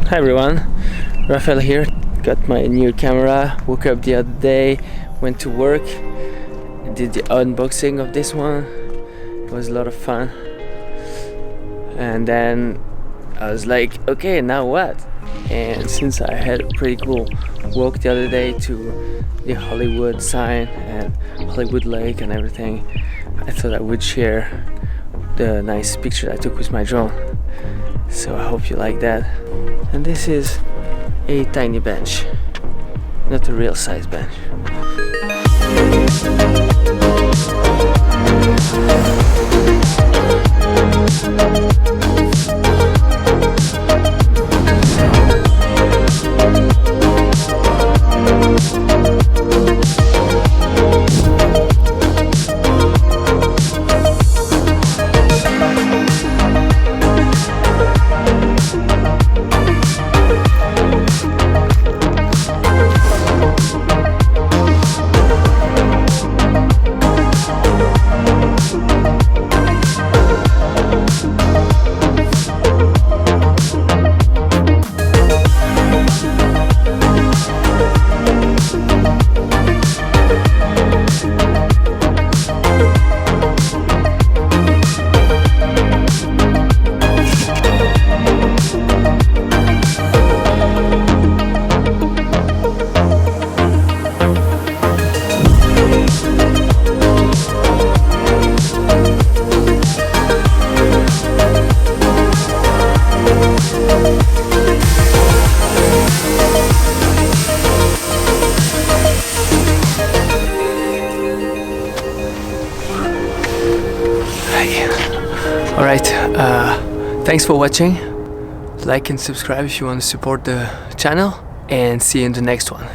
Hi everyone, Raphael here. Got my new camera, woke up the other day, went to work, did the unboxing of this one. It was a lot of fun. And then I was like, okay, now what? And since I had a pretty cool walk the other day to the Hollywood sign and Hollywood Lake and everything, I thought I would share the nice picture I took with my drone. So I hope you like that. And this is a tiny bench, not a real size bench. Alright, thanks for watching. Like and subscribe if you want to support the channel, and see you in the next one.